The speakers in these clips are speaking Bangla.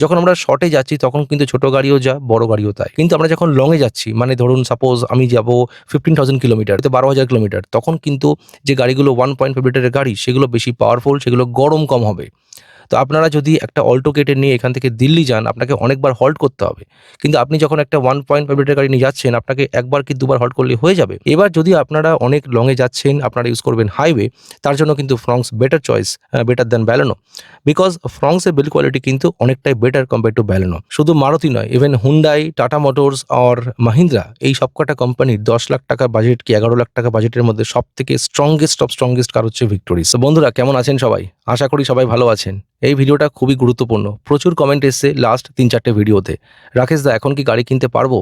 যখন আমরা শর্টে যাচ্ছি তখন কিন্তু ছোট গাড়িও যা, বড় গাড়িও তাই। কিন্তু আমরা যখন লং এ যাচ্ছি, মানে ধরুন সাপোজ আমি যাবো 15,000 কিলোমিটার, 12,000 কিলোমিটার, তখন কিন্তু যে গাড়িগুলো 1.5 লিটারের গাড়ি সেগুলো বেশি পাওয়ারফুল, সেগুলো গরম কম হবে। তো আপনারা যদি একটা অল্টো কেটে নিয়ে এখান থেকে দিল্লি যান, আপনাকে অনেকবার হল্ট করতে হবে। কিন্তু আপনি যখন একটা 1.5 লিটার গাড়ি নিয়ে যাচ্ছেন, আপনাকে একবার কি দুবার হল্ট করলে হয়ে যাবে। এবার যদি আপনারা অনেক লং এ যাচ্ছেন, আপনারা ইউজ করবেন হাইওয়ে, তার জন্য কিন্তু Fronx better choice, better than Baleno. Because Fronx এর বিল্ড কোয়ালিটি কিন্তু অনেকটাই বেটার কম্পেয়ার টু ব্যালেনো। শুধু মারুতি নয়, even Hyundai, tata motors or Mahindra, এই সবকটা কোম্পানির 10 লাখ টাকা বাজেট কি 11 লাখ টাকা বাজেটের মধ্যে সবথেকে স্ট্রংগেস্ট অফ স্ট্রংগেস্ট কার হচ্ছে ভিক্টোরি। তো বন্ধুরা, কেমন আছেন সবাই? আশা করি সবাই ভালো আছেন। এই ভিডিওটা খুবই গুরুত্বপূর্ণ। প্রচুর কমেন্ট এসছে লাস্ট ৩-৪টে ভিডিওতে। রাকেশ দা, এখন কি গাড়ি কিনতে পারবো?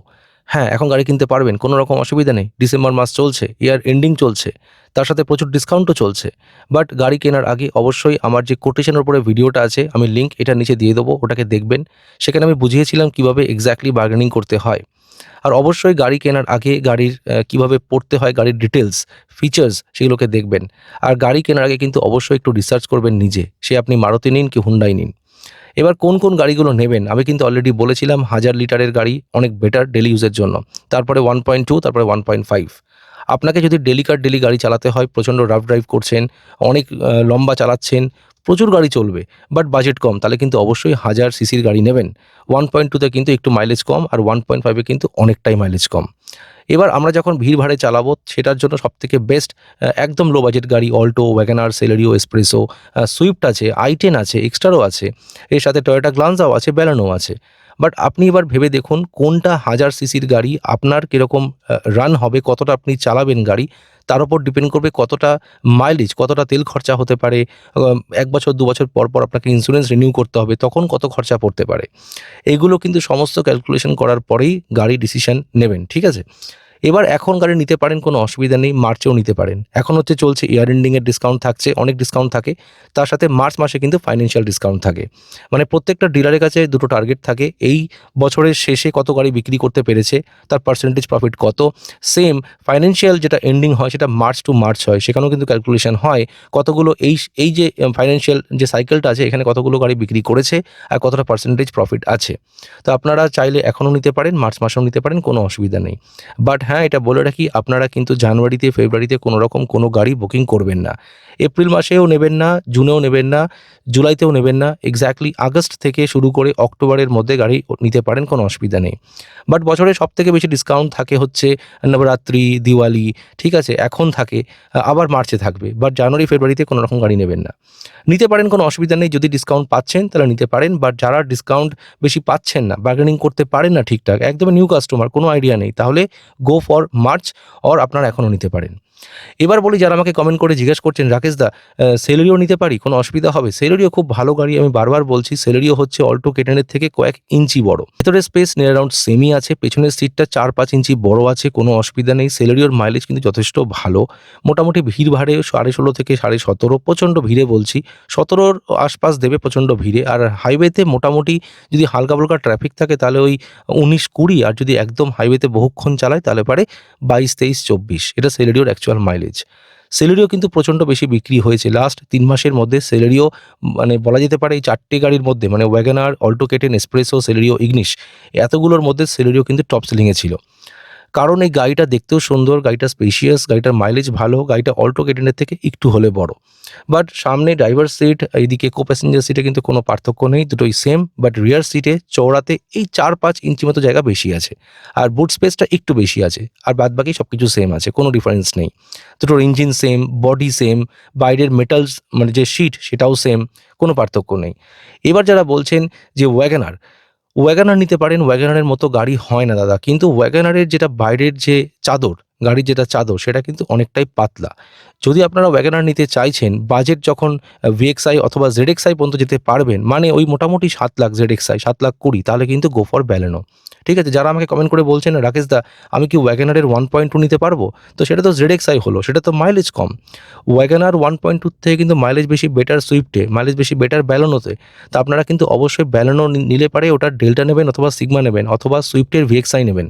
হ্যাঁ, এখন গাড়ি কিনতে পারবেন, কোনো রকম অসুবিধা নেই। ডিসেম্বর মাস চলছে, ইয়ার এন্ডিং চলছে, তার সাথে প্রচুর ডিসকাউন্টও চলছে। বাট গাড়ি কেনার আগে অবশ্যই আমার যে কোটেশনের উপরে ভিডিওটা আছে, আমি লিঙ্ক এটার নিচে দিয়ে দেবো, ওটাকে দেখবেন। সেখানে আমি বুঝিয়েছিলাম কীভাবে এক্স্যাক্টলি বার্গেনিং করতে হয়। আর অবশ্যই গাড়ি কেনার আগে গাড়ির কীভাবে পড়তে হয়, গাড়ির ডিটেলস, ফিচার্স, সেগুলোকে দেখবেন। আর গাড়ি কেনার আগে কিন্তু অবশ্যই একটু রিসার্চ করবেন নিজে, সে আপনি মারুতি নিন কি হুন্ডাই নিন। এবার কোন কোন গাড়িগুলো নেবেন আমি কিন্তু অলরেডি বলেছিলাম। 1000 লিটারের গাড়ি অনেক বেটার ডেলি ইউজের জন্য। তারপরে 1.2, তারপরে 1.5। আপনাকে যদি ডেলি গাড়ি চালাতে হয়, প্রচণ্ড রাফ ড্রাইভ করছেন, অনেক লম্বা চালাচ্ছেন, প্রচুর গাড়ি চলবে, বাট বাজেট কম, তাহলে কিন্তু অবশ্যই 1000 সিসির গাড়ি নেবেন। 1.2 তে কিন্তু একটু মাইলেজ কম, আর 1.5 এ কিন্তু অনেকটাই মাইলেজ কম। এবার আমরা যখন ভিড়ভাড়ে চালাবো, সেটার জন্য সবথেকে বেস্ট একদম লো বাজেট গাড়ি Alto, Wagon R, Celerio, S Presso, Swift আছে, i10 আছে, এক্সটারও আছে, এর সাথে টয়োটা গ্লান্সাও আছে, ব্যালেনো আছে। বাট আপনি এবার ভেবে দেখুন কোনটা 1000 সিসির গাড়ি, আপনার কীরকম রান হবে, কতটা আপনি চালাবেন গাড়ি, তার উপর ডিপেন্ড করবে কতটা মাইলেজ, কতটা তেল খরচা হতে পারে। 1 বছর 2 বছর পর পর আপনাকে ইন্স্যুরেন্স রিনিউ করতে হবে, তখন কত খরচা পড়তে পারে। এগুলো কিন্তু সমস্ত ক্যালকুলেশন করার পরেই গাড়ি ডিসিশন নেবেন, ঠিক আছে? এবার এখন গাড়ি নিতে পারেন, কোনো অসুবিধা নেই, মার্চেও নিতে পারেন। এখন হচ্ছে চলছে ইয়ার এন্ডিংয়ের ডিসকাউন্ট থাকছে, অনেক ডিসকাউন্ট থাকে। তার সাথে মার্চ মাসে কিন্তু ফাইন্যান্সিয়াল ডিসকাউন্ট থাকে। মানে প্রত্যেকটা ডিলারের কাছে দুটো টার্গেট থাকে, এই বছরের শেষে কত গাড়ি বিক্রি করতে পেরেছে, তার পার্সেন্টেজ প্রফিট কত। সেম ফাইন্যান্সিয়াল যেটা এন্ডিং হয় সেটা মার্চ টু মার্চ হয়, সেখানেও কিন্তু ক্যালকুলেশন হয় কতগুলো এই যে ফাইন্যান্সিয়াল যে সাইকেলটা আছে, এখানে কতগুলো গাড়ি বিক্রি করেছে আর কতটা পার্সেন্টেজ প্রফিট আছে। তো আপনারা চাইলে এখনও নিতে পারেন, মার্চ মাসেও নিতে পারেন, কোনো অসুবিধা নেই। বাট হ্যাঁ, এটা বলে রাখি, আপনারা কিন্তু জানুয়ারিতে, ফেব্রুয়ারিতে কোনো রকম কোনো গাড়ি বুকিং করবেন না। এপ্রিল মাসেও নেবেন না, জুনেও নেবেন না, জুলাইতেও নেবেন না। এক্স্যাক্টলি আগস্ট থেকে শুরু করে অক্টোবরের মধ্যে গাড়ি নিতে পারেন, কোনো অসুবিধা নেই। বাট বছরে সবথেকে বেশি ডিসকাউন্ট থাকে হচ্ছে নবরাত্রি, দিওয়ালি, ঠিক আছে? এখন থাকে, আবার মার্চে থাকবে। বাট জানুয়ারি, ফেব্রুয়ারিতে কোনো রকম গাড়ি নেবেন না। নিতে পারেন, কোনো অসুবিধা নেই। যদি ডিসকাউন্ট পাচ্ছেন তাহলে নিতে পারেন। বাট যারা ডিসকাউন্ট বেশি পাচ্ছেন না, বার্গেনিং করতে পারেন না ঠিকঠাক, একদম নিউ কাস্টমার, কোনো আইডিয়া নেই, তাহলে গো ফর মার্চ, অর আপনারা এখনও নিতে পারেন। এবার বলি, যারা আমাকে কমেন্ট করে জিজ্ঞেস করছেন, রাকেশ দা সেলেরিও নিতে পারি, কোনো অসুবিধা হবে? সেলেরিও খুব ভালো গাড়ি, আমি বারবার বলছি। সেলেরিও হচ্ছে অল্টো কেটেনের থেকে কয়েক ইঞ্চি বড়। ভেতরের স্পেস নিয়ার অ্যারাউন্ড সেমই আছে, পেছনের সিটটা 4-5 ইঞ্চি বড় আছে, কোনো অসুবিধা নেই। সেলেরিওর মাইলেজ কিন্তু যথেষ্ট ভালো। মোটামুটি ভিড় ভাড়ে 16.5 থেকে 17.5, প্রচণ্ড ভিড়ে বলছি, 17-র আশপাশ দেবে প্রচণ্ড ভিড়ে। আর হাইওয়েতে মোটামুটি যদি হালকা ফুলকা ট্রাফিক থাকে তাহলে ওই 19-20, আর যদি একদম হাইওয়েতে বহুক্ষণ চালায় তাহলে পারে 22-23-24। এটা সেলেরিওর অ্যাকচুয়াল মাইলেজ। সেলেরিও কিন্তু প্রচণ্ড বেশি বিক্রি হয়েছে লাস্ট 3 মাসের মধ্যে। সেলেরিও মানে বলা যেতে পারে এই 4টে গাড়ির মধ্যে, মানে Wagner, Alto K ten, espresso, Celerio, ইগনিশ, এতগুলোর মধ্যে সেলেরিও কিন্তু টপ সেলিংয়ে ছিল। কারণ এই গাড়িটা দেখতেও সুন্দর, গাড়িটা স্পেশিয়াস, গাড়িটার মাইলেজ ভালো, গাড়িটা অল্টো কেটেনের থেকে একটু হলে বড়। বাট সামনে ড্রাইভার সিট, এইদিকে কো প্যাসেঞ্জার সিটে কিন্তু কোনো পার্থক্য নেই, দুটোই সেম। বাট রিয়ার সিটে চওড়াতে এই 4-5 ইঞ্চি মতো জায়গা বেশি আছে, আর বুট স্পেসটা একটু বেশি আছে, আর বাদবাকি সব কিছু সেম আছে, কোনো ডিফারেন্স নেই। দুটোর ইঞ্জিন সেম, বডি সেম, বাইরের মেটালস মানে যে শিট সেটাও সেম, কোনো পার্থক্য নেই। এবার যারা বলছেন যে ওয়াগনার নিতে পারেন, ওয়াগনারের মতো গাড়ি হয় না দাদা। কিন্তু ওয়াগনারের যেটা বাইরের যে চাদর, গাড়ির যেটা চাদর, সেটা কিন্তু অনেকটাই পাতলা। যদি আপনারা ওয়াগনার নিতে চাইছেন, বাজেট যখন ভিএক্সআই অথবা জেডএক্সআই পর্যন্ত যেতে পারবেন, মানে ওই মোটামুটি 7 লাখ জেডএক্সআই, 7,20,000, তাহলে কিন্তু গো ফর ব্যালেনো, ঠিক আছে? যারা আমাকে কমেন্ট করে বলছেন, রাকেশ দা আমি কি ওয়াগনারের 1.2 নিতে পারবো? তো সেটা তো জেডএক্সআই হলো, সেটা তো মাইলেজ কম। ওয়াগনার 1.2 থেকে কিন্তু মাইলেজ বেশি বেটার সুইফটে, মাইলেজ বেশি বেটার ব্যালেনোতে। তো আপনারা কিন্তু অবশ্যই ব্যালেনো নিলে পারে ওটার ডেল্টা নেবেন, অথবা সিগমা নেবেন, অথবা সুইফটের ভিএক্সআই নেবেন,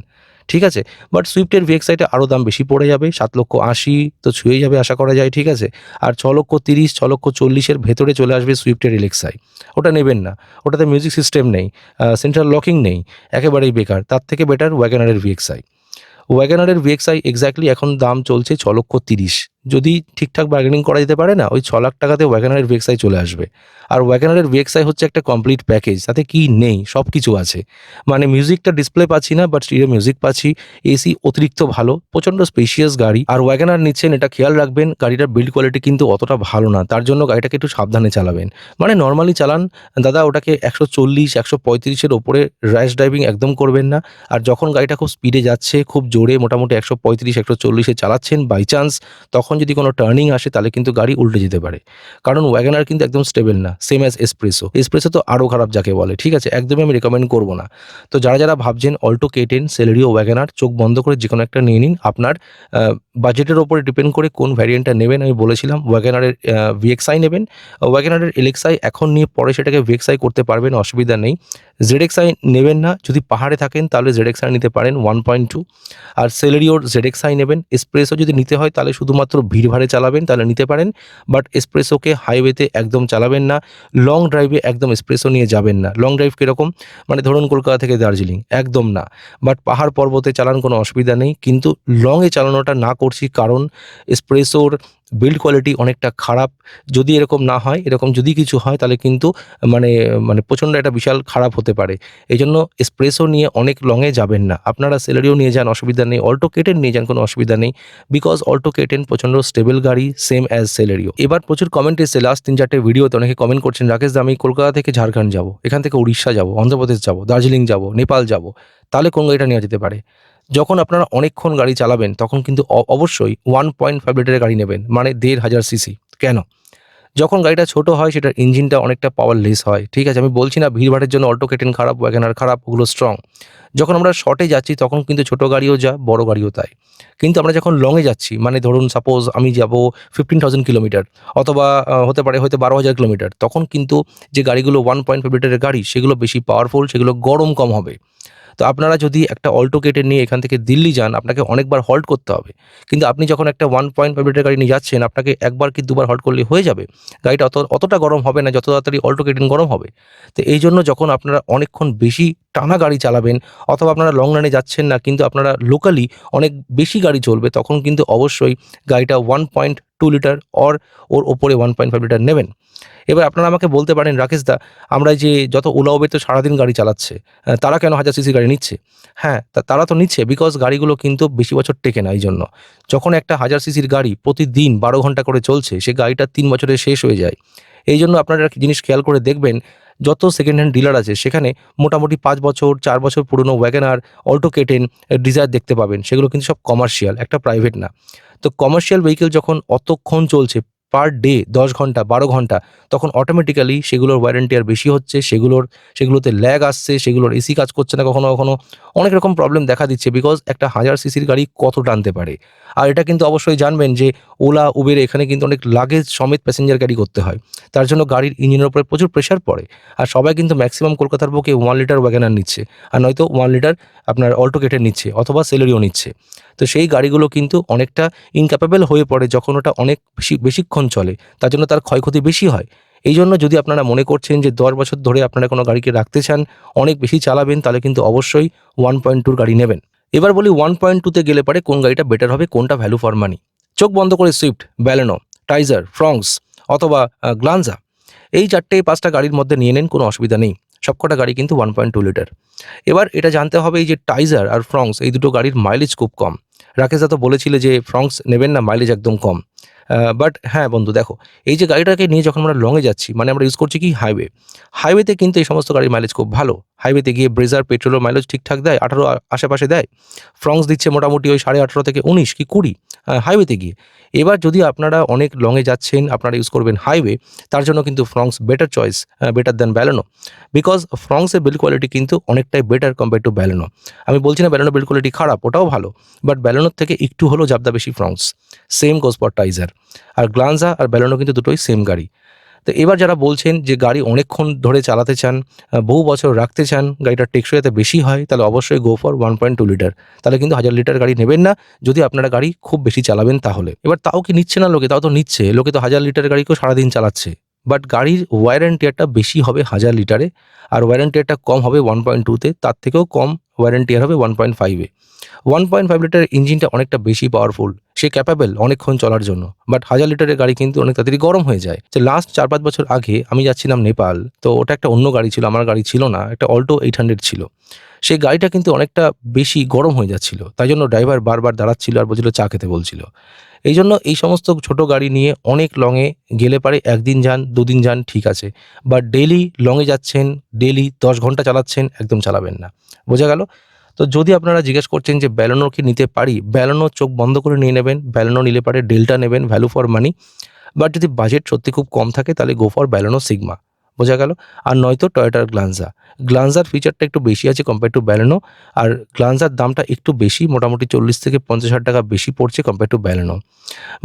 ঠিক আছে? বাট সুইফটের ভিএক্সআইটা আরও দাম বেশি পড়ে যাবে, 7,80,000 তো ছুঁয়েই যাবে আশা করা যায়, ঠিক আছে? আর 6,30,000 6,40,000 এর ভেতরে চলে আসবে সুইফটের এলএক্সআই। ওটা নেবেন না, ওটাতে মিউজিক সিস্টেম নেই, সেন্ট্রাল লকিং নেই, একেবারেই বেকার। তার থেকে বেটার ওয়াগনারের ভিএক্সআই। ওয়াগনারের ভিএক্সআই এক্স্যাক্টলি এখন দাম চলছে 6,30,000। যদি ঠিকঠাক বার্গেনিং করা যেতে পারে না, ওই 6,00,000 টাকাতে ওয়াগনারের ভিএক্সআই চলে আসবে। আর ওয়াগনারের ভিএক্সআই হচ্ছে একটা কমপ্লিট প্যাকেজ, তাতে কি নেই সব কিছু আছে। মানে মিউজিকটা ডিসপ্লে পাচ্ছি না, বাট স্টিরিও মিউজিক পাচ্ছি, এসি অতিরিক্ত ভালো, প্রচণ্ড স্পেশিয়াস গাড়ি। আর ওয়াগনার নিচ্ছেন, এটা খেয়াল রাখবেন গাড়িটার বিল্ড কোয়ালিটি কিন্তু অতটা ভালো না, তার জন্য গাড়িটাকে একটু সাবধানে চালাবেন। মানে নর্মালি চালান দাদা, ওটাকে 140 135-এর ওপরে র্যাশ ড্রাইভিং একদম করবেন না। আর যখন গাড়িটা খুব স্পিডে যাচ্ছে, খুব জোরে মোটামুটি 135 140-এ চালাচ্ছেন বাই চান্স, তখন যদি কোনো টার্নিং আসে তাহলে কিন্তু গাড়ি উল্টে যেতে পারে। কারণ ওয়াগনার কিন্তু একদম স্টেবল না, সেম অ্যাজ এসপ্রেসো। এসপ্রেসো তো আরও খারাপ যাকে বলে, ঠিক আছে? একদমই আমি রেকমেন্ড করব না। তো যারা ভাবছেন অল্টো K10, সেলেরিও, ওয়াগনার, চোখ বন্ধ করে যেকোনো একটা নিয়ে নিন। আপনার বাজেটের ওপরে ডিপেন্ড করে কোন ভ্যারিয়েন্টটা নেবেন। আমি বলেছিলাম ওয়াগনারের ভিএক্সআই নেবেন, ওয়াগনারের এলএক্সআই এখন নিয়ে পরে সেটাকে ভিএক্সআই করতে পারবেন, অসুবিধা নেই। জেডএক্সআই নেবেন না, যদি পাহাড়ে থাকেন তাহলে জেডএক্সআই নিতে পারেন 1.2। আর সেলেরিওর জেডএক্সআই নেবেন। এসপ্রেসো যদি নিতে হয় তাহলে শুধুমাত্র ভিড়ভাড়ে চালাবেন, তাহলে নিতে পারেন। বাট এসপ্রেসোকে হাইওয়েতে একদম চালাবেন না, লং ড্রাইভে একদম এসপ্রেসো নিয়ে যাবেন না। লং ড্রাইভ কীরকম? মানে ধরুন কলকাতা থেকে দার্জিলিং, একদম না। বাট পাহাড় পর্বতে চালান, কোনো অসুবিধা নেই, কিন্তু লংয়ে চালানোটা না করছি, কারণ এসপ্রেসোর বিল্ড কোয়ালিটি অনেকটা খারাপ। যদি এরকম না হয়, এরকম যদি কিছু হয় তাহলে কিন্তু মানে মানে প্রচণ্ড একটা বিশাল খারাপ হতে পারে। এই জন্য এসপ্রেসো নিয়ে অনেক লংয়ে যাবেন না। আপনারা সেলেরিও নিয়ে যান, অসুবিধা নেই। অল্টো K10 নিয়ে যান, কোনো অসুবিধা নেই। বিকজ অল্টো K10 প্রচণ্ড স্টেবল গাড়ি, সেম অ্যাজ সেলেরিও। এবার প্রচুর কমেন্ট এসেছে লাস্ট 3-4টে ভিডিওতে, অনেকে কমেন্ট করছেন, রাকেশ দা আমি কলকাতা থেকে ঝাড়খণ্ড যাবো, এখান থেকে উড়িষ্যা যাবো, অন্ধ্রপ্রদেশ যাবো, দার্জিলিং যাবো, নেপাল যাবো, তাহলে কোন গাড়িটা নেওয়া যেতে পারে? যখন আপনারা অনেকক্ষণ গাড়ি চালাবেন তখন কিন্তু অবশ্যই 1.5 লিটারের গাড়ি নেবেন, মানে 1,500 সিসি। কেন? যখন গাড়িটা ছোট হয় সেটার ইঞ্জিনটা অনেকটা পাওয়ারলেস হয়, ঠিক আছে? আমি বলছি না ভিড়ভাড়ের জন্য অল্টো K10 খারাপ, ওয়াগনার খারাপ, ওগুলো স্ট্রং। যখন আমরা শর্টে যাচ্ছি তখন কিন্তু ছোট গাড়িও যা, বড় গাড়িও তাই। কিন্তু আমরা যখন লংয়ে যাচ্ছি, মানে ধরুন সাপোজ আমি যাবো 15,000 কিলোমিটার, অথবা হতে পারে হয়তো 12,000 কিলোমিটার, তখন কিন্তু যে গাড়িগুলো 1.5 লিটারের গাড়ি সেগুলো বেশি পাওয়ারফুল, সেগুলো গরম কম হবে। তো আপনারা যদি একটা অল্টো K10 নিয়ে এখান থেকে দিল্লি যান, আপনাকে অনেকবার হল্ট করতে হবে। কিন্তু আপনি যখন একটা 1.5 লিটার গাড়ি নিয়ে যাচ্ছেন, আপনাকে একবার কি দুবার হল্ট করলে হয়ে যাবে। গাড়িটা অতটা গরম হবে না যত তাড়াতাড়ি অল্টো K10 গরম হবে। তো এই জন্য যখন আপনারা অনেকক্ষণ বেশি টানা গাড়ি চালাবেন, অথবা আপনারা লং রানে যাচ্ছেন না কিন্তু আপনারা লোকালি অনেক বেশি গাড়ি চলবে, তখন কিন্তু অবশ্যই গাড়িটা 1.2 লিটার ওর ওপরে 1.5 লিটার নেবেন। এবার আপনারা আমাকে বলতে পারেন, রাকেশ দা আমরা যে যত ওলা উবের তো সারাদিন গাড়ি চালাচ্ছে, তারা কেন 1000 সিসি গাড়ি নিচ্ছে? হ্যাঁ, তারা তো নিচ্ছে বিকজ গাড়িগুলো কিন্তু বেশি বছর টেকে না, এই জন্য। যখন একটা 1000 সিসির গাড়ি প্রতিদিন 12 ঘন্টা করে চলছে, সে গাড়িটা 3 বছরে শেষ হয়ে যায়। এই জন্য আপনারা একটা জিনিস খেয়াল করে দেখবেন, যত সেকেন্ড হ্যান্ড ডিলার আছে সেখানে মোটামুটি 5 বছর 4 বছর পুরনো ওয়াগনার, অল্টো K10, ডিজায়ার দেখতে পাবেন। সেগুলো কিন্তু সব কমার্শিয়াল, একটা প্রাইভেট না। তো কমার্শিয়াল ভেহিকেল যখন অতক্ষণ চলছে, পার ডে 10 ঘন্টা 12 ঘন্টা, তখন অটোমেটিক্যালি সেগুলোর ওয়ারেন্টি আর বেশি হচ্ছে, সেগুলোতে ল্যাগ আসছে, সেগুলোর এসি কাজ করছে না কখনো অনেক রকম প্রবলেম দেখা দিচ্ছে। বিকজ একটা 1000 সিসির গাড়ি কত টানতে পারে। আর এটা কিন্তু অবশ্যই জানবেন যে ওলা, উবের এখানে কিন্তু অনেক লাগেজ সমেত প্যাসেঞ্জার ক্যারি করতে হয়। তার জন্য গাড়ির ইঞ্জিনের উপরে প্রচুর প্রেশার পড়ে। আর সবাই কিন্তু ম্যাক্সিমাম কলকাতার বুকে 1 লিটার ওয়াগনার নিচ্ছে, আর নয়তো 1 লিটার আপনার অল্টো K10 নিচ্ছে, অথবা সেলেরিও নিচ্ছে। তো সেই গাড়িগুলো কিন্তু অনেকটা ইনক্যাপেবল হয়ে পড়ে যখন ওটা অনেক বেশিক্ষণ চলে, তার জন্য তার ক্ষয়ক্ষতি বেশি হয়। এই জন্য যদি আপনারা মনে করছেন যে 10 বছর ধরে আপনারা কোনো গাড়িকে রাখতে চান, অনেক বেশি চালাবেন, তাহলে কিন্তু অবশ্যই 1.2 গাড়ি নেবেন। এবার বলি 1.2 তে গেলে পারে কোন গাড়িটা বেটার হবে, কোনটা ভ্যালু ফর মানি। চোখ বন্ধ করে সুইফট, ব্যালেনো, টাইজার, ফ্রংস অথবা গ্লাঞ্জা, এই 4-5টা গাড়ির মধ্যে নিয়ে নেন, কোনো অসুবিধা নেই। সবকটা গাড়ি কিন্তু 1.2 লিটার। এবার এটা জানতে হবে, এই যে টাইজার আর ফ্রংস, এই দুটো গাড়ির মাইলেজ খুব কম। রাকেশ দা তো বলেছিলে যে ফ্রংস নেবেন না, মাইলেজ একদম কম। বাট হ্যাঁ বন্ধু, দেখো এই যে গাড়িটাকে নিয়ে যখন আমরা লংয়ে যাচ্ছি, মানে আমরা ইউজ করছি কি হাইওয়েতে কিন্তু এই সমস্ত গাড়ির মাইলেজ খুব ভালো। হাইওয়েতে গিয়ে ব্রেজার পেট্রোলের মাইলেজ ঠিকঠাক দেয়, 18 আশেপাশে দেয়। ফ্রংস দিচ্ছে মোটামুটি ওই 18.5 থেকে 19 কি 20 হাইওয়েতে গিয়ে। এবার যদি আপনারা অনেক লংয়ে যাচ্ছেন, আপনারা ইউজ করবেন হাইওয়ে, তার জন্য কিন্তু Fronx better choice, better than Baleno. Because ফ্রংসের বিল্ড কোয়ালিটি কিন্তু অনেকটাই বেটার কম্পেয়ার টু ব্যালেনো। আমি বলছি না ব্যালেনো বিল্ড কোয়ালিটি খারাপ, ওটাও ভালো, বাট ব্যালেনোর থেকে একটু হলেও জাবদা বেশি Fronx. Same goes for Taisor. আর গ্লাঞ্জা আর ব্যালেনো কিন্তু দুটোই সেম গাড়ি। তো এবার যারা বলছেন যে গাড়ি অনেকক্ষণ ধরে চালাতে চান, বহু বছর রাখতে চান, গাড়িটার টেকসই যাতে বেশি হয়, তাহলে অবশ্যই গো ফর 1.2 লিটার। তাহলে কিন্তু 1000 লিটার গাড়ি নেবেন না, যদি আপনারা গাড়ি খুব বেশি চালাবেন তাহলে। এবার তাও কি নিচ্ছে না লোকে? তাও তো নিচ্ছে। লোকে তো 1000 লিটারের গাড়িকেও সারাদিন চালাচ্ছে। বাট গাড়ির ওয়ার অ্যান্ড টিয়ারটা বেশি হবে 1000 লিটারে, আর ওয়ার অ্যান্ড টিয়ারটা কম হবে 1.2 তে, তার থেকেও কম ওয়ার অ্যান্ড টিয়ার হবে 1.5 এ। 1.5 লিটারের ইঞ্জিনটা অনেকটা বেশি পাওয়ারফুল, সে ক্যাপাবল অনেকক্ষণ চলার জন্য। বাট 1000 লিটারের গাড়ি কিন্তু অনেক তাড়াতাড়ি গরম হয়ে যায়। তো লাস্ট 4-5 বছর আগে আমি যাচ্ছিলাম নেপাল, তো ওটা একটা অন্য গাড়ি ছিল, আমার গাড়ি ছিল না, একটা অল্টো 800 ছিল। সেই গাড়িটা কিন্তু অনেকটা বেশি গরম হয়ে যাচ্ছিল, তাই জন্য ড্রাইভার বারবার দাঁড়াচ্ছিল আর বলছিল চা খেতে বলছিল। এই জন্য এই সমস্ত ছোট গাড়ি নিয়ে অনেক লংয়ে গেলে পারে 1 দিন যান, 2 দিন যান, ঠিক আছে। বাট ডেইলি লংয়ে যাচ্ছেন, ডেইলি 10 ঘন্টা চালাচ্ছেন, একদম চালাবেন না। বোঝা গেল? তো যদি আপনারা জিজ্ঞেস করছেন যে ব্যালেনো কি নিতে পারি? ব্যালেনো চোখ বন্ধ করে নিয়ে নেবেন। ব্যালেনো নিলে পারে ডেল্টা নেবেন, ভ্যালু ফর মানি। বাট যদি বাজেট সত্যি খুব কম থাকে তাহলে গো ফর ব্যালেনো সিগমা। বোঝা গেল? আর নয়তো টয়োটার গ্লানজা। গ্লানজার ফিচারটা একটু বেশি আছে কম্পেয়ার টু ব্যালেনো, আর গ্লানজার দামটা একটু বেশি, মোটামুটি 40,000-50,000 টাকা বেশি পড়ছে compare to Baleno.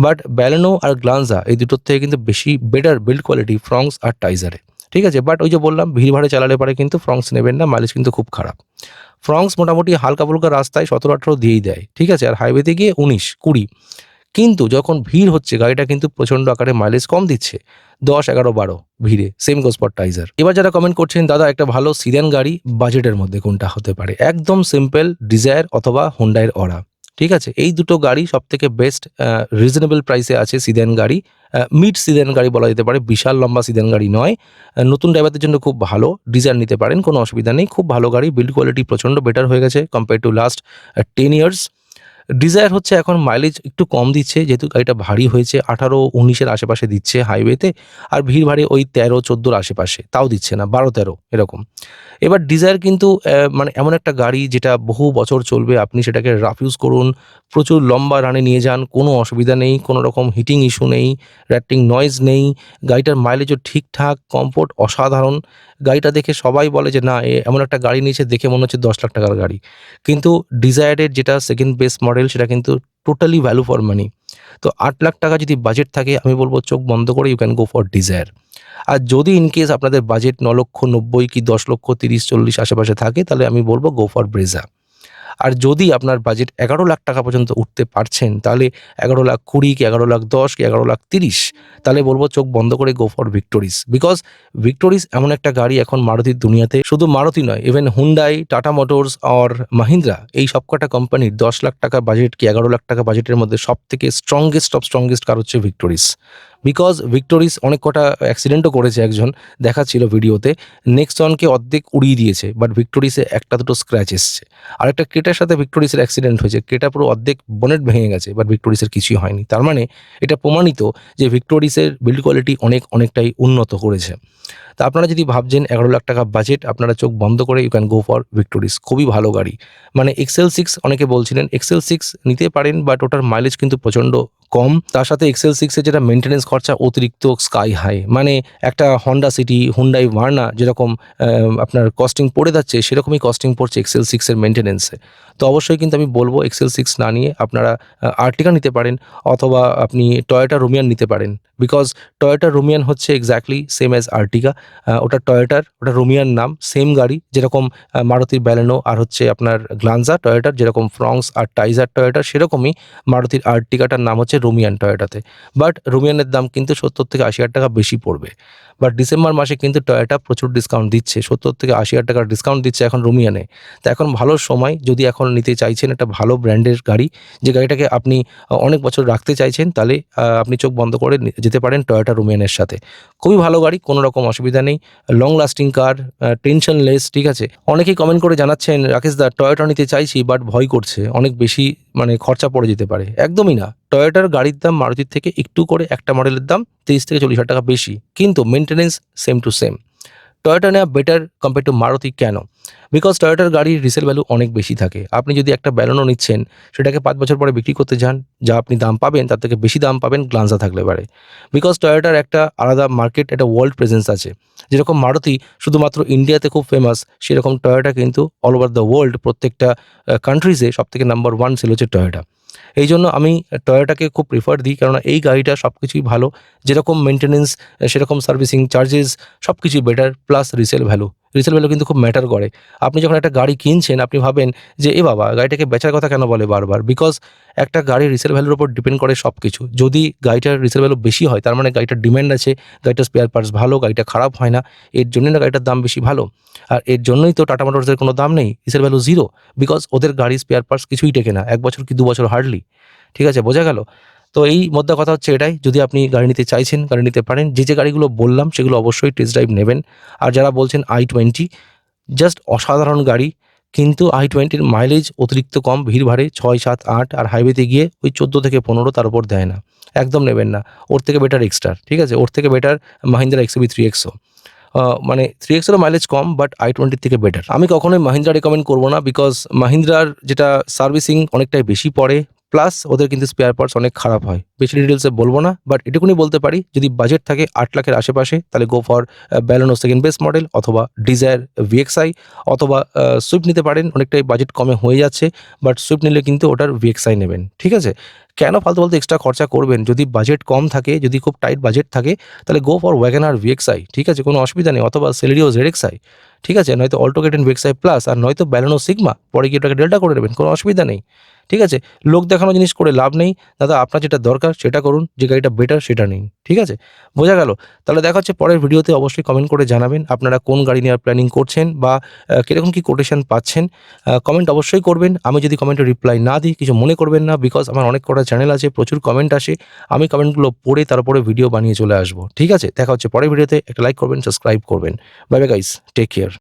But Baleno আর গ্লানজা এই দুটোর থেকে কিন্তু বেশি বেটার বিল্ড কোয়ালিটি ফ্রংস আর টাইজারে। ঠিক আছে? বাট ওই যে বললাম ভিড়ভাড়ে চালালে পারে কিন্তু ফ্রংস নেবেন না, মাইলেজ কিন্তু খুব খারাপ। ফ্রংস মোটামুটি হালকা-ফুলকা রাস্তায় 17-18 দিয়েই দেয়। ঠিক আছে? আর হাইওয়েতে গিয়ে 19-20। কিন্তু যখন ভিড় হচ্ছে গাড়িটা কিন্তু প্রচণ্ড আকারে মাইলেজ কম দিচ্ছে। 10, 11, 12 ভিড়ে। Same goes for Taisor. এবার যারা কমেন্ট করছেন দাদা একটা ভালো সিডান গাড়ি বাজেটের মধ্যে কোনটা হতে পারে? একদম সিম্পল ডিজায়ার অথবা হোন্ডার অরা। ঠিক আছে? এই দুটো গাড়ি সবথেকে বেস্ট রিজনেবল প্রাইসে আছে সিডান গাড়ি। মিড সিডান গাড়ি বলা যেতে পারে, বিশাল লম্বা সিডান গাড়ি নয়। নতুন ড্রাইভারদের জন্য খুব ভালো, ডিজায়ার নিতে পারেন, কোনো অসুবিধা নেই। খুব ভালো গাড়ি, বিল্ড কোয়ালিটি প্রচণ্ড বেটার হয়ে গেছে compare to last 10 years. Desire হচ্ছে এখন মাইলেজ একটু কম দিচ্ছে, যেহেতু গাড়িটা ভারী হয়েছে, 18-19 এর আশেপাশে দিচ্ছে হাইওয়েতে, আর ভিড়-ভাড়ে ওই 13-14 আশেপাশে, তাও দিচ্ছে না, 12-13 এরকম। এবার ডিজায়ার কিন্তু মানে এমন একটা গাড়ি যেটা বহু বছর চলবে, আপনি সেটাকে রাফ ইউজ করুন, প্রচুর লম্বা রানে নিয়ে যান, কোনো অসুবিধা নেই, কোনো রকম হিটিং ইস্যু নেই, র্যাটিং নয়েজ নেই, গাড়িটার মাইলেজও ঠিকঠাক, কমফোর্ট অসাধারণ। গাড়িটা দেখে সবাই বলে যে না এমন একটা গাড়ি নিয়েছে, দেখে মনে হচ্ছে 10 লাখ টাকার গাড়ি। কিন্তু ডিজায়ারের যেটা সেকেন্ড বেস মডেল সেটা কিন্তু টোটালি ভ্যালু ফর মানি। তো 8 লাখ টাকা যদি বাজেট থাকে আমি বলব চোখ বন্ধ করে you can go for Dzire. আর যদি ইন কেস আপনাদের বাজেট 9,90,000 কি 10,30,40 আশেপাশে থাকে তাহলে আমি বলব গো ফর ব্রেজা। আর যদি আপনার বাজেট 11 লাখ টাকা পর্যন্ত উঠতে পারছেন তাহলে 11,20,000 কি 11,10,000 কি 11,30,000 তাহলে বলবো চোখ বন্ধ করে গো ফর ভিক্টোরিস। বিকজ ভিক্টোরিস এমন একটা গাড়ি এখন মারুতির দুনিয়াতে, শুধু মারুতি নয়, ইভেন হুন্ডাই, টাটা মোটরস আর মাহিন্দ্রা, এই সবকটা কোম্পানির 10 লাখ টাকা বাজেট কি 11 লাখ টাকা বাজেটের মধ্যে সব থেকে স্ট্রংগেস্ট অফ স্ট্রংগেস্ট কার হচ্ছে ভিক্টোরিস। বিকজ ভিক্টোরিস অনেক কটা অ্যাক্সিডেন্টও করেছে, একজন দেখাচ্ছিল ভিডিওতে, নেক্সটনকে অর্ধেক উড়িয়ে দিয়েছে, বাট ভিক্টোরিসে একটা দুটো স্ক্র্যাচ এসছে। আরেকটা ক্রেটার সাথে ভিক্টোরিসের অ্যাক্সিডেন্ট হয়েছে, ক্রেটা পুরো অর্ধেক বনেট ভেঙে গেছে, বাট ভিক্টোরিসের কিছুই হয়নি। তার মানে এটা প্রমাণিত যে ভিক্টোরিসের বিল্ড কোয়ালিটি অনেকটাই উন্নত করেছে। তা আপনারা যদি ভাবছেন 11 লাখ টাকা বাজেট, আপনারা চোখ বন্ধ করে you can go for Victoris. খুবই ভালো গাড়ি। মানে XL6 অনেকে বলছিলেন, XL6 নিতে পারেন, বাট ওটার মাইলেজ কিন্তু প্রচণ্ড কম। তার সাথে XL6 এর যেটা মেইনটেন্যান্স খরচা অতিরিক্ত স্কাই হাই। মানে একটা হন্ডা সিটি, হুন্ডাই ভার্না যেরকম আপনার কস্টিং পড়ে যাচ্ছে, সেরকমই কস্টিং পড়ছে XL6 এর মেইনটেন্যান্সে। তো অবশ্যই কিন্তু আমি বলব XL6 না নিয়ে আপনারা আর্টিকা নিতে পারেন, অথবা আপনি টয়োটা রুমিয়ান নিতে পারেন। বিকজ টয়োটা রুমিয়ান হচ্ছে এক্স্যাক্টলি সেম অ্যাজ আর্টিকা। ওটা টয়োটার, ওটা রুমিয়ান নাম, সেম গাড়ি। যেরকম মারুতির ব্যালেনো আর হচ্ছে আপনার গ্লানজা টয়োটার, যেরকম ফ্রংস আর টাইজার টয়োটার, সেরকমই মারুতির আর্টিকাটার নাম হচ্ছে রুমিয়ান টয়োটাতে। বাট রুমিয়ানের দাম কিন্তু 70,000-80,000 টাকা বেশি পড়বে। বাট ডিসেম্বর মাসে কিন্তু টয়োটা প্রচুর ডিসকাউন্ট দিচ্ছে, 70,000-80,000 টাকার ডিসকাউন্ট দিচ্ছে এখন রুমিয়ানে। তো এখন ভালো সময়, যদি এখন নিতে চাইছেন একটা ভালো ব্র্যান্ডের গাড়ি, যে গাড়িটাকে আপনি অনেক বছর রাখতে চাইছেন, তাহলে আপনি চোখ বন্ধ করে যেতে পারেন টয়োটা রুমিয়ানের সাথে। খুবই ভালো গাড়ি, কোনো রকম অসুবিধা নেই, লং লাস্টিং কার, টেনশনলেস। ঠিক আছে? অনেকেই কমেন্ট করে জানাচ্ছেন রাকেশ দা টয়োটা নিতে চাইছি বাট ভয় করছে, অনেক বেশি মানে খরচা পড়ে যেতে পারে। একদমই না, টয়োটার গাড়ির দাম মারুতির থেকে একটু করে একটা মডেলের দাম 30,000-40,000 টাকা বেশি, কিন্তু maintenance same to same. Toyota নেওয়া বেটার কম্পেয়ার টু মারুতি। কেন? বিকজ টয়োটার গাড়ির রিসেল ভ্যালু অনেক বেশি থাকে। আপনি যদি একটা ব্যালেনো নিচ্ছেন, সেটাকে 5 বছর পরে বিক্রি করতে যান, যা আপনি দাম পাবেন তার থেকে বেশি দাম পাবেন গ্লানজা থাকলে পারে। বিকজ টয়োটার একটা আলাদা মার্কেট, একটা ওয়ার্ল্ড প্রেজেন্স আছে। যেরকম মারুতি শুধুমাত্র ইন্ডিয়াতে খুব ফেমাস, সেরকম টয়োটা কিন্তু অল ওভার দ্য ওয়ার্ল্ড প্রত্যেকটা কান্ট্রিজে সবথেকে নাম্বার 1 সেল হচ্ছে টয়োটা। এই জন্য আমি টয়োটাকে খুব প্রিফার দিই, কেননা এই গাড়িটা সব কিছুই ভালো, যেরকম মেনটেন্যান্স সেরকম সার্ভিসিং চার্জেস সব কিছুই বেটার, প্লাস রিসেল ভ্যালু কিন্তু খুব ম্যাটার করে। আপনি যখন একটা গাড়ি কিনছেন আপনি ভাবেন যে এ বাবা গাড়িটাকে বেচার কথা কেন বলে বারবার, বিকজ একটা গাড়ির রিসেল ভ্যালুর উপর ডিপেন্ড করে সব কিছু। যদি গাড়িটার রিসেল ভ্যালু বেশি হয় তার মানে গাড়িটার ডিমান্ড আছে, গাড়িটার স্পেয়ার পার্টস ভালো, গাড়িটা খারাপ হয় না, এর জন্যই না গাড়িটার দাম বেশি ভালো। আর এর জন্যই তো টাটা মোটরসের কোনো দাম নেই, রিসেল ভ্যালু জিরো, বিকজ ওদের গাড়ি স্পেয়ার পার্টস কিছুই টেকে না 1 বছর কি 2 বছর হার্ডলি। ঠিক আছে, বোঝা গেল? তো এই মোদ্দা কথা হচ্ছে এটাই, যদি আপনি গাড়ি নিতে চাইছেন গাড়ি নিতে পারেন। যে গাড়িগুলো বললাম সেগুলো অবশ্যই টেস্ট ড্রাইভ নেবেন। আর যারা বলছেন i20 জাস্ট অসাধারণ গাড়ি, কিন্তু i20 এর মাইলেজ অতিরিক্ত কম, ভিড়-ভাড়ে 6, 7, 8 আর হাইওয়েতে গিয়ে ওই 14 থেকে 15 তার উপর দেয় না। একদম নেবেন না। ওর থেকে বেটার এক্সটার, ঠিক আছে? ওর থেকে বেটার মাহিন্দ্রা XUV 3XO। মানে 3XO এর মাইলেজ কম বাট i20 থেকে বেটার। আমি কখনোই মাহিন্দ্রা রেকমেন্ড করব না, বিকজ মাহিন্দ্রার যেটা সার্ভিসিং অনেকটাই বেশি পড়ে, প্লাস ওদের কিন্তু স্পেয়ার পার্টস অনেক খারাপ হয়। বেশি ডিটেলসে বলব না, বাট এটুকুনি বলতে পারি যদি বাজেট থাকে 8 লাখের আশেপাশে তাহলে go for Baleno second best model, অথবা ডিজায়ার VXI, অথবা সুইফট নিতে পারেন। অনেকটাই বাজেট কমে হয়ে যাচ্ছে, বাট সুইফট নিলে কিন্তু ওটার VXI নেবেন, ঠিক আছে? কেন ফালতু এক্সট্রা খরচা করবেন? যদি বাজেট কম থাকে, যদি খুব টাইট বাজেট থাকে তাহলে গো ফর ওয়াগনার VXI, ঠিক আছে? কোনো অসুবিধা নেই, অথবা সেলেরিও ZXI, ঠিক আছে? নয়তো অল্টো K10 VXI প্লাস, আর নয়তো ব্যালেনো সিগমা, পরে গিয়ে ওটাকে ডেল্টা করে নেবেন, কোনো অসুবিধা নেই, ঠিক আছে? লোক দেখানো জিনিস করে লাভ নেই দাদা, আপনার যেটা দরকার সেটা করুন, যে গাড়িটা বেটার সেটা নিন, ঠিক আছে? বোঝা গেল? তাহলে দেখা হচ্ছে পরের ভিডিওতে। অবশ্যই কমেন্ট করে জানাবেন আপনারা কোন গাড়ি নেওয়ার প্ল্যানিং করছেন, বা কিরকম কি কোটেশন পাচ্ছেন। কমেন্ট অবশ্যই করবেন। আমি যদি কমেন্টে রিপ্লাই না দিই কিছু মনে করবেন না, বিকজ আমার অনেক কটা চ্যানেল আছে, প্রচুর কমেন্ট আসে, আমি কমেন্টগুলো পড়ে তারপরে ভিডিও বানিয়ে চলে আসবো, ঠিক আছে? দেখা হচ্ছে পরের ভিডিওতে। একটা লাইক করবেন, সাবস্ক্রাইব করবেন। Bye bye guys, take care.